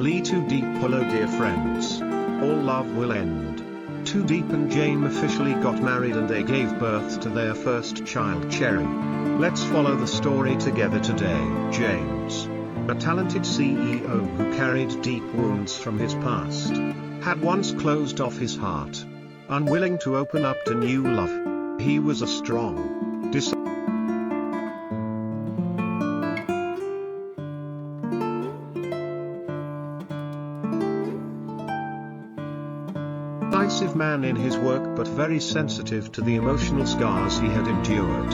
Lee Too Deep. Hello dear friends. All love will end. Too Deep and Jane officially got married and they gave birth to their first child, Cherry. Let's follow the story together today. James, a talented CEO who carried deep wounds from his past, had once closed off his heart, unwilling to open up to new love. He was a strong, decisive man in his work, but very sensitive to the emotional scars he had endured.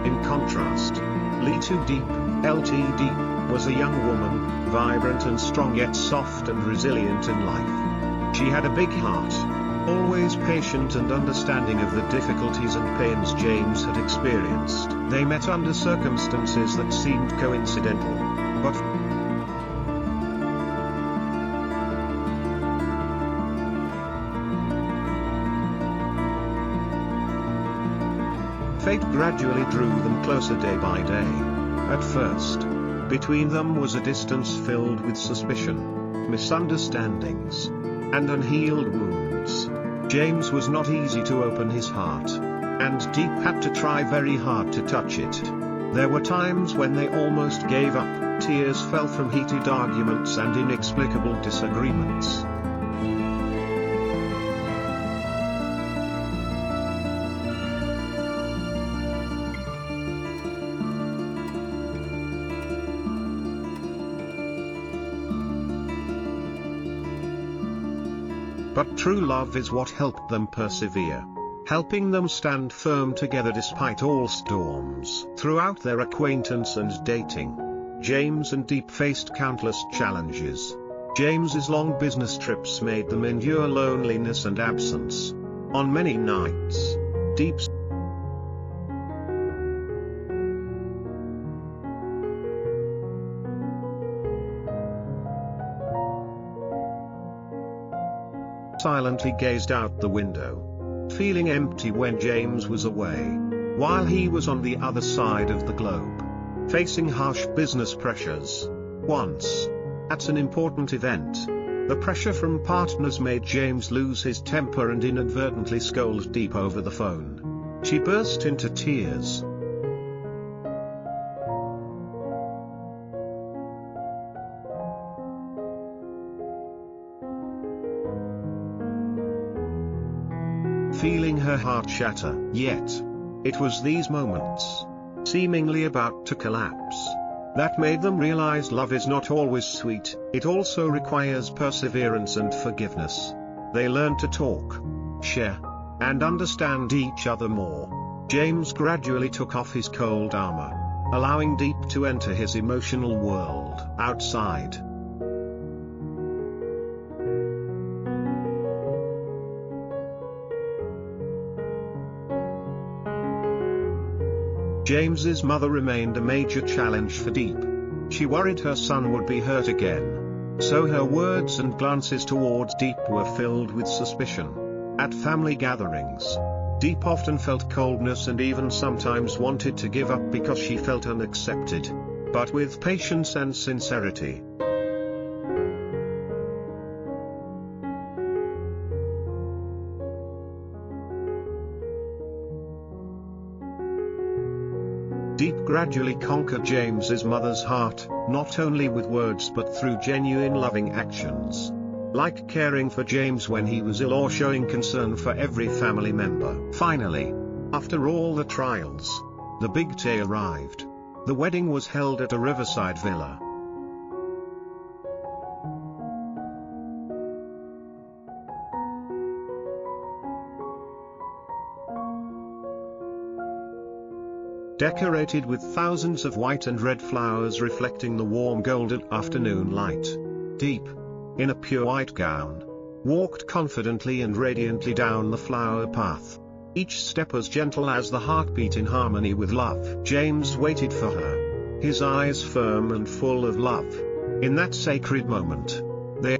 In contrast, Lee Too Deep, LTD, was a young woman, vibrant and strong yet soft and resilient in life. She had a big heart, always patient and understanding of the difficulties and pains James had experienced. They met under circumstances that seemed coincidental, but fate gradually drew them closer day by day. At first, between them was a distance filled with suspicion, misunderstandings, and unhealed wounds. James was not easy to open his heart, and Deep had to try very hard to touch it. There were times when they almost gave up. Tears fell from heated arguments and inexplicable disagreements. But true love is what helped them persevere, helping them stand firm together despite all storms. Throughout their acquaintance and dating, James and Deep faced countless challenges. James's long business trips made them endure loneliness and absence. On many nights, Deep's silently gazed out the window, feeling empty when James was away, while he was on the other side of the globe, facing harsh business pressures. Once, at an important event, the pressure from partners made James lose his temper and inadvertently scold Deep over the phone. She burst into tears. Feeling her heart shatter. Yet, it was these moments, seemingly about to collapse, that made them realize love is not always sweet. It also requires perseverance and forgiveness. They learned to talk, share, and understand each other more. James gradually took off his cold armor, allowing Deep to enter his emotional world. Outside, James's mother remained a major challenge for Deep. She worried her son would be hurt again, so her words and glances towards Deep were filled with suspicion. At family gatherings, Deep often felt coldness and even sometimes wanted to give up because she felt unaccepted. But with patience and sincerity, Deep gradually conquered James's mother's heart, not only with words but through genuine loving actions, like caring for James when he was ill or showing concern for every family member. Finally, after all the trials, the big day arrived. The wedding was held at a riverside villa. Decorated with thousands of white and red flowers reflecting the warm golden afternoon light. Deep, in a pure white gown, walked confidently and radiantly down the flower path, each step as gentle as the heartbeat in harmony with love. James waited for her, his eyes firm and full of love. In that sacred moment, they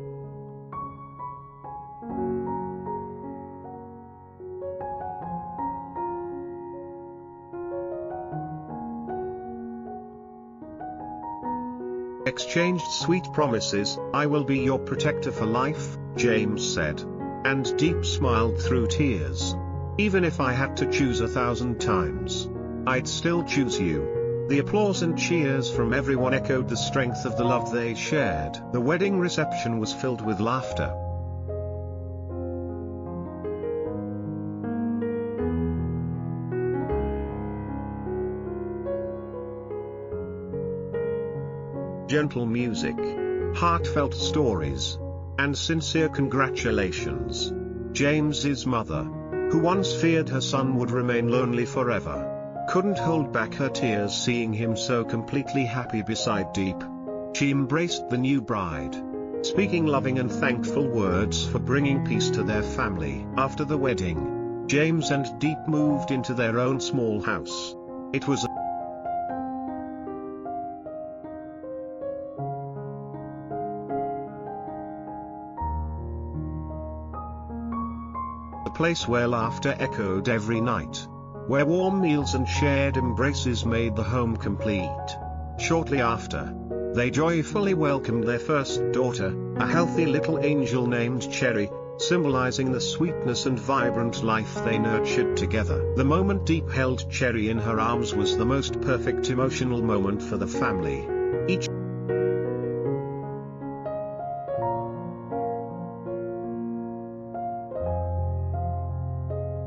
exchanged sweet promises. "I will be your protector for life," James said. And Deep smiled through tears. "Even if I had to choose 1,000 times, I'd still choose you." The applause and cheers from everyone echoed the strength of the love they shared. The wedding reception was filled with laughter. Gentle music, heartfelt stories, and sincere congratulations. James's mother, who once feared her son would remain lonely forever, couldn't hold back her tears seeing him so completely happy beside Deep. She embraced the new bride, speaking loving and thankful words for bringing peace to their family. After the wedding, James and Deep moved into their own small house. It was a place where laughter echoed every night, where warm meals and shared embraces made the home complete. Shortly after, they joyfully welcomed their first daughter, a healthy little angel named Cherry, symbolizing the sweetness and vibrant life they nurtured together. The moment Deep held Cherry in her arms was the most perfect emotional moment for the family. Each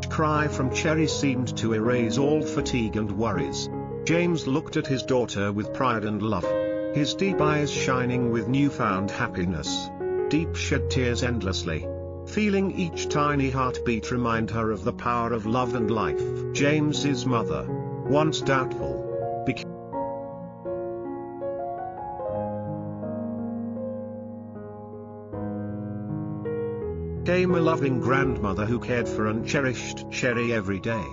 cry from Cherry seemed to erase all fatigue and worries. James looked at his daughter with pride and love, his deep eyes shining with newfound happiness. Deep shed tears endlessly, feeling each tiny heartbeat remind her of the power of love and life. James's mother, once doubtful, became a loving grandmother who cared for and cherished Cherry every day.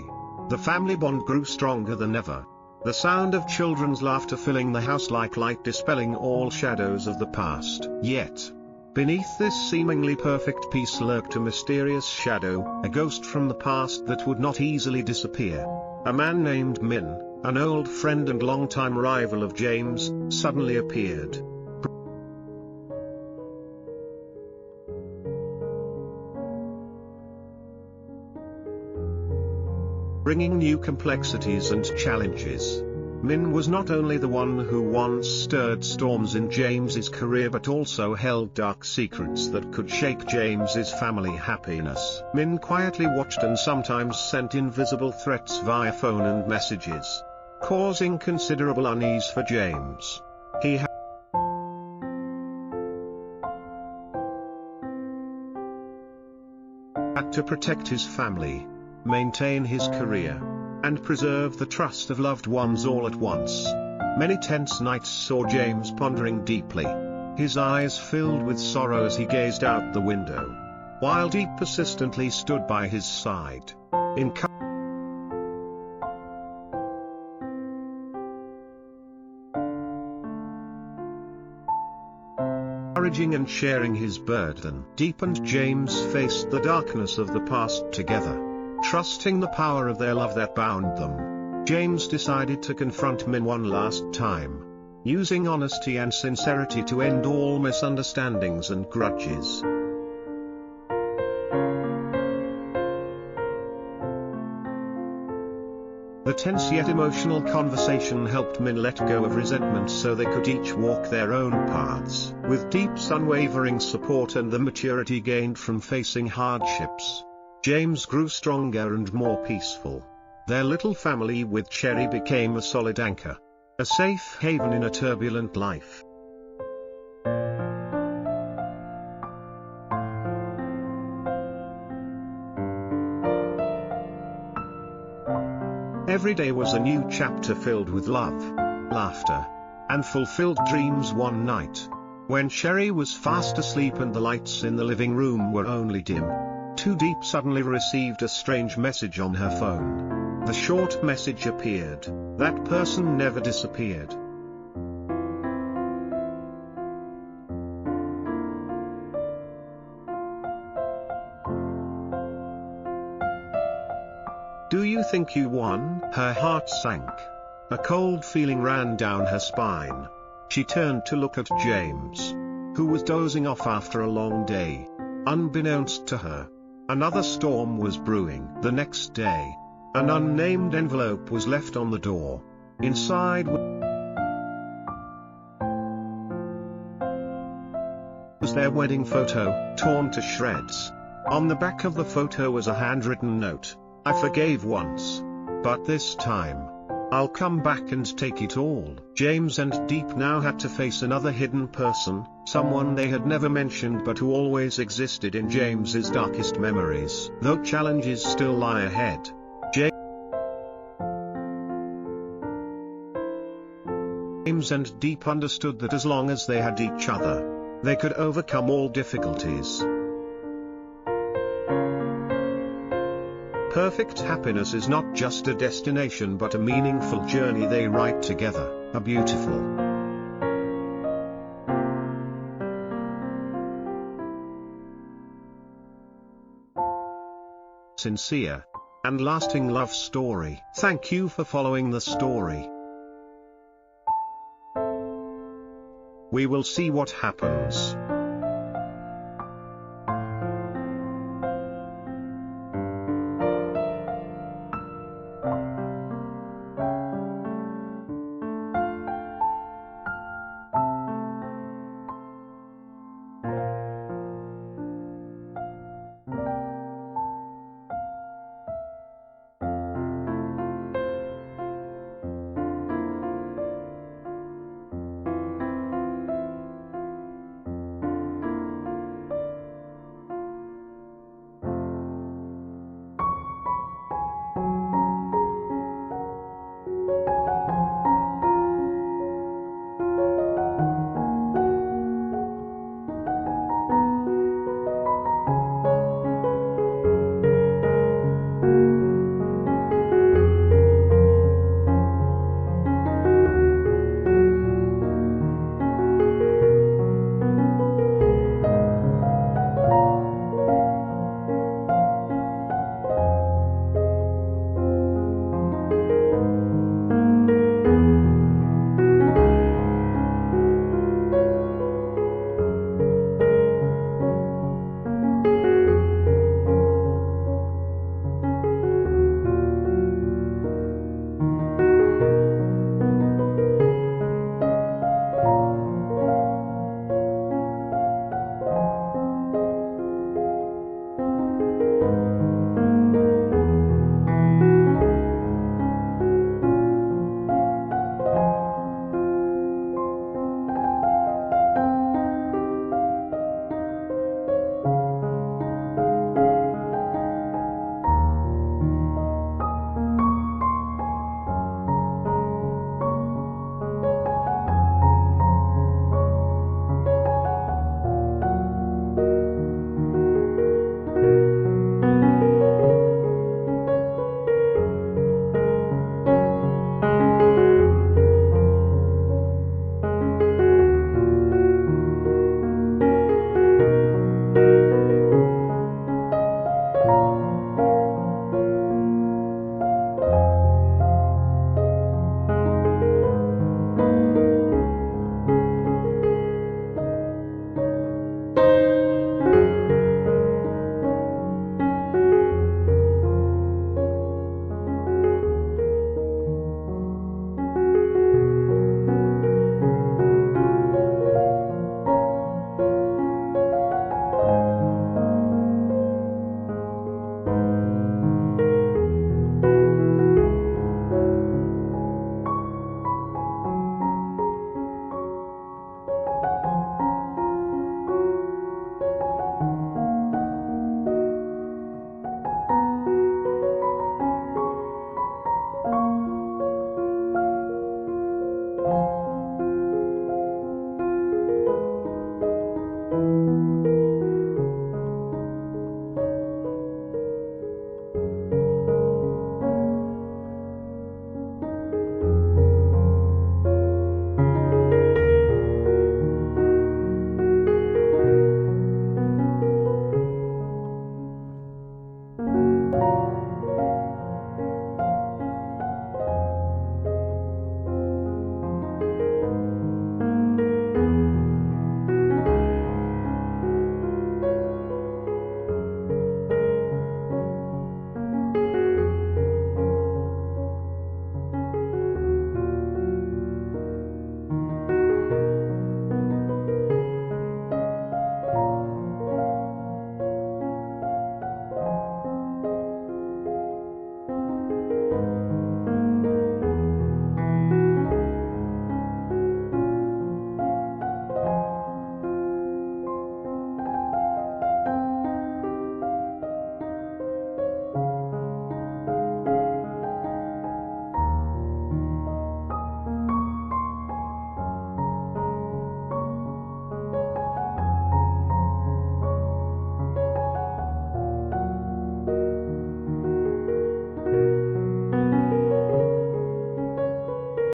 The family bond grew stronger than ever, the sound of children's laughter filling the house like light, dispelling all shadows of the past. Yet, beneath this seemingly perfect peace lurked a mysterious shadow, a ghost from the past that would not easily disappear. A man named Min, an old friend and longtime rival of James, suddenly appeared, bringing new complexities and challenges. Min was not only the one who once stirred storms in James's career but also held dark secrets that could shake James's family happiness. Min quietly watched and sometimes sent invisible threats via phone and messages, causing considerable unease for James. He had to protect his family, maintain his career, and preserve the trust of loved ones all at once. Many tense nights saw James pondering deeply, his eyes filled with sorrow as he gazed out the window, while Deep persistently stood by his side, encouraging and sharing his burden. Deep and James faced the darkness of the past together, trusting the power of their love that bound them. James decided to confront Min one last time, using honesty and sincerity to end all misunderstandings and grudges. The tense yet emotional conversation helped Min let go of resentment so they could each walk their own paths. With Deep's unwavering support and the maturity gained from facing hardships, James grew stronger and more peaceful. Their little family with Cherry became a solid anchor, a safe haven in a turbulent life. Every day was a new chapter filled with love, laughter, and fulfilled dreams. One night, when Cherry was fast asleep and the lights in the living room were only dim, Deep suddenly received a strange message on her phone. The short message appeared: "That person never disappeared. Do you think you won?" Her heart sank. A cold feeling ran down her spine. She turned to look at James, who was dozing off after a long day. Unbeknownst to her, another storm was brewing. The next day, an unnamed envelope was left on the door. Inside was their wedding photo, torn to shreds. On the back of the photo was a handwritten note: "I forgave once, but this time, I'll come back and take it all." James and Deep now had to face another hidden person, someone they had never mentioned but who always existed in James's darkest memories. Though challenges still lie ahead, James and Deep understood that as long as they had each other, they could overcome all difficulties. Perfect happiness is not just a destination but a meaningful journey they write together, a beautiful, sincere, and lasting love story. Thank you for following the story. We will see what happens.